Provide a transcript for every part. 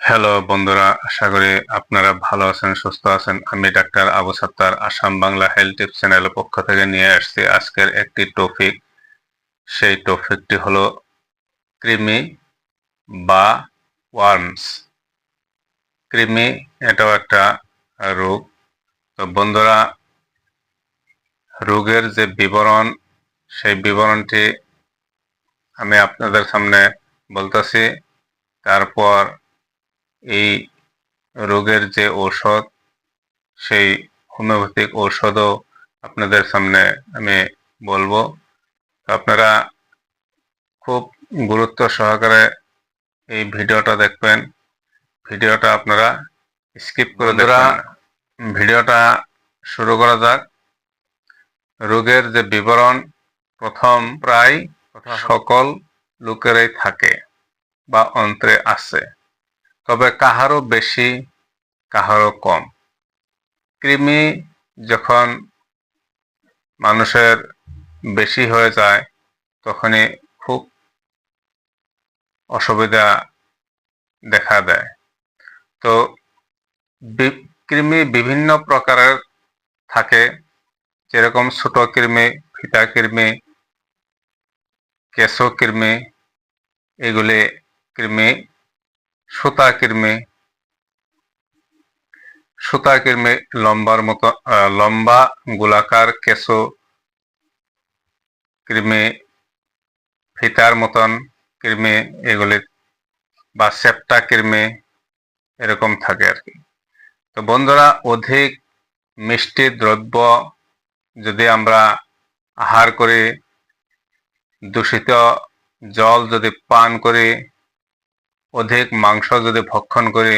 Hello বন্ধুরা, আশা করি আপনারা ভালো আছেন, সুস্থ আছেন। আমি doctor Abu Sattar, Assam Bangla health tips চ্যানেলের পক্ষ থেকে নিয়ে আসছি আজকের একটি টপিক। সেই টপিকটি হলো কৃমি বা ওয়ার্মস। কৃমি এটাও একটা রোগ। তো বন্ধুরা, রোগের যে বিবরণ, সেই বিবরণটি আমি আপনাদের সামনে বলতেছি। তারপর এই রোগের যে ঔষধ, সেই হোমিওপ্যাথিক ঔষধও আপনাদের সামনে আমি বলবো। আপনারা খুব গুরুত্ব সহকারে এই ভিডিওটা দেখবেন। ভিডিওটা আপনারা স্কিপ করে দেখবেন না। ভিডিওটা শুরু করা যাক। রোগের যে বিবরণ, প্রথম প্রায় সকল লোকেরই থাকে বা অন্ত্রে আছে, তবে কাহারও বেশি কাহারও কম। কৃমি যখন মানুষের বেশি হয়ে যায় তখনই খুব অসুবিধা দেখা দেয়। তো কৃমি বিভিন্ন প্রকারের থাকে, যেরকম ছোট কৃমি, ফিতা কৃমি, কেঁচো কৃমি, এগুলি কৃমি। সুতা কৃমি, সুতা কৃমি লম্বার মতো, লম্বা গোলাকার কেঁচো কৃমি, ফিতার মতন কৃমি এগুলি, বা সেপ্টা কৃমি, এরকম থাকে আর কি। তো বন্ধুরা, অধিক মিষ্টি দ্রব্য যদি আমরা আহার করি, দূষিত জল যদি পান করি, অধিক মাংস যদি ভক্ষণ করি,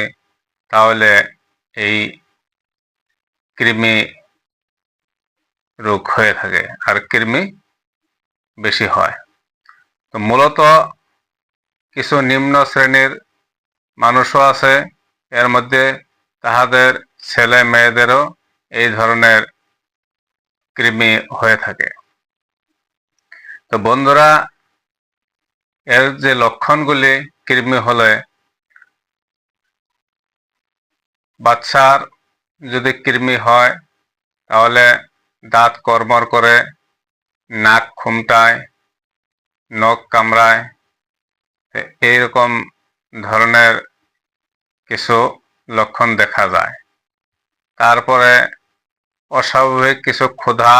তাহলে এই কৃমি রোগ হয়ে থাকে আর কৃমি বেশি হয়। তো মূলত কিছু নিম্ন শ্রেণীর মানুষও আছে, এর মধ্যে তাহাদের ছেলে মেয়েদেরও এই ধরনের কৃমি হয়ে থাকে। তো বন্ধুরা, এর যে লক্ষণগুলি, কৃমি হলে বাচ্চার যদি কৃমি হয় তাহলে দাঁত কড়মড় করে, নাক খুমটায়, নখ কামড়ায়, এইরকম ধরনের কিছু লক্ষণ দেখা যায়। তারপরে অস্বাভাবিক কিছু ক্ষুধা,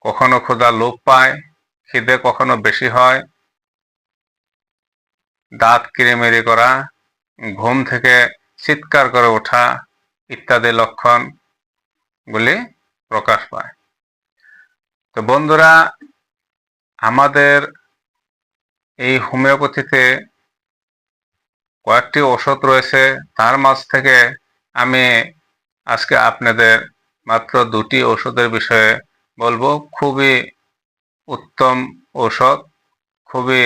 কখনো ক্ষুধা লোপ পায়, খিদে কখনো বেশি হয়, দাঁত কিরিমিরি করা, ঘুম থেকে চিৎকার করে ওঠা ইত্যাদি লক্ষণগুলি প্রকাশ পায়। তো বন্ধুরা, আমাদের এই হোমিওপ্যাথিতে কয়েকটি ওষুধ রয়েছে, তার মাঝ থেকে আমি আজকে আপনাদের মাত্র দুটি ওষুধের বিষয়ে বলবো। খুবই উত্তম ঔষধ, খুবই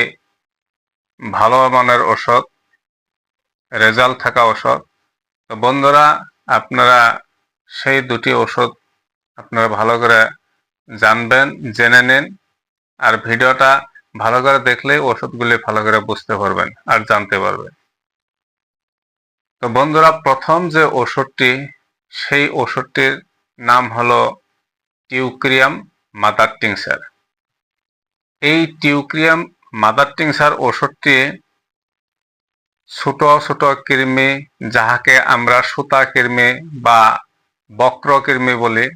ভালো মানের ওষুধ, রেজাল্ট থাকা ওষুধ। তো বন্ধুরা, আপনারা সেই দুটি ওষুধ আপনারা ভালো করে জানবেন, জেনে নিন। আর ভিডিওটা ভালো করে দেখলে ওষুধগুলি ভালো করে বুঝতে পারবেন আর জানতে পারবেন। তো বন্ধুরা, প্রথম যে ওষুধটি, সেই ওষুধটির নাম হলো টিউক্রিয়াম মাদার টিংচার। এই টিউক্রিয়াম মাদার টিংচার ওষুধটি ছোট ছোট কৃমি, যাহাকে আমরা সুতা কৃমি বা বক্র কৃমি বলি,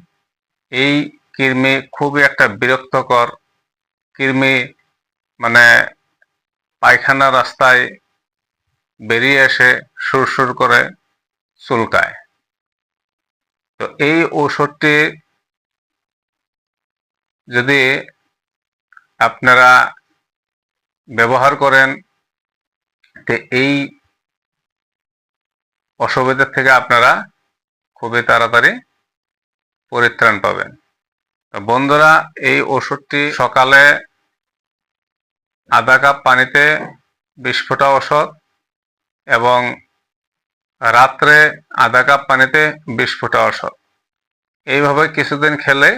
এই কৃমি খুবই একটা বিরক্তকর কৃমি। মানে পায়খানা রাস্তায় বেরিয়ে এসে সুরসুর করে চুলকায়। তো এই ঔষধটি যদি আপনারা ব্যবহার করেন, তো এই অসুবিধা থেকে আপনারা খুবই তাড়াতাড়ি পরিত্রাণ পাবেন। তো বন্ধুরা, এই ওষুধটি সকালে আধা কাপ পানিতে 20 ফোঁটা ওষুধ, এবং রাত্রে আধা কাপ পানিতে 20 ফোঁটা ওষুধ, এইভাবে কিছুদিন খেলে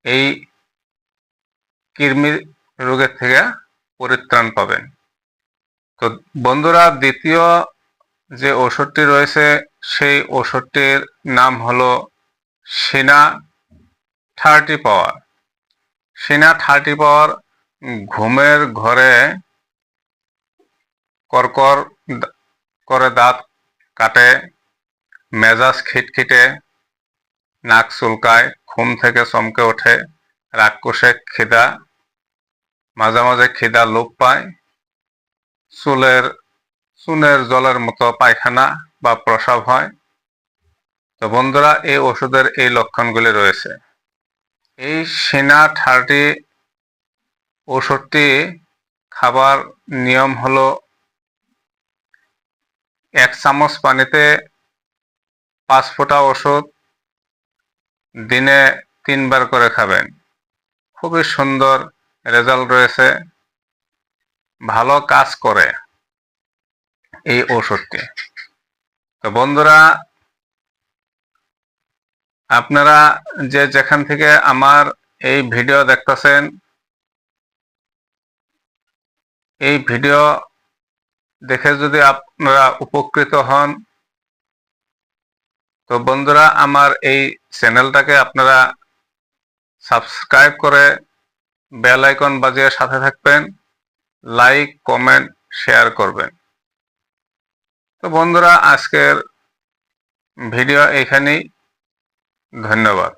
এই কৃমি রোগের থেকে পরিত্রাণ পাবেন। তো বন্ধুরা, দ্বিতীয় যে ওষুধটি রয়েছে সেই ওষুধটির নাম হলো সিনা 30 পাওয়ার। সিনা 30 পাওয়ার ঘুমের ঘরে করকর করে দাঁত কাটে, মেজাজ খিটখিটে, নাক চুলকায়, ঘুম থেকে চমকে ওঠে, রাক্ষসে খিদা, মাঝে মাঝে খিদা লোপ পায়, চুনের জলের মতো পায়খানা বা প্রস্রাব হয়। তো বন্ধুরা, এই ওষুধের এই লক্ষণগুলি রয়েছে। এই সিনা 30 ওষুধটি খাবার নিয়ম হলো 1 চামচ পানিতে 5 ফোঁটা ওষুধ দিনে 3 বার করে খাবেন। খুবই সুন্দর রেজাল্ট রয়েছে, ভালো কাজ করে এই ওষুধটি। তো বন্ধুরা, আপনারা যে যেখান থেকে আমার এই ভিডিও দেখতেছেন, এই ভিডিও দেখে যদি আপনারা উপকৃত হন, তো বন্ধুরা আমার এই চ্যানেলটাকে আপনারা সাবস্ক্রাইব করে বেল আইকন বাজিয়ে সাথে থাকবেন, লাইক কমেন্ট শেয়ার করবেন। তো বন্ধুরা, আজকের ভিডিও এখানেই। ধন্যবাদ।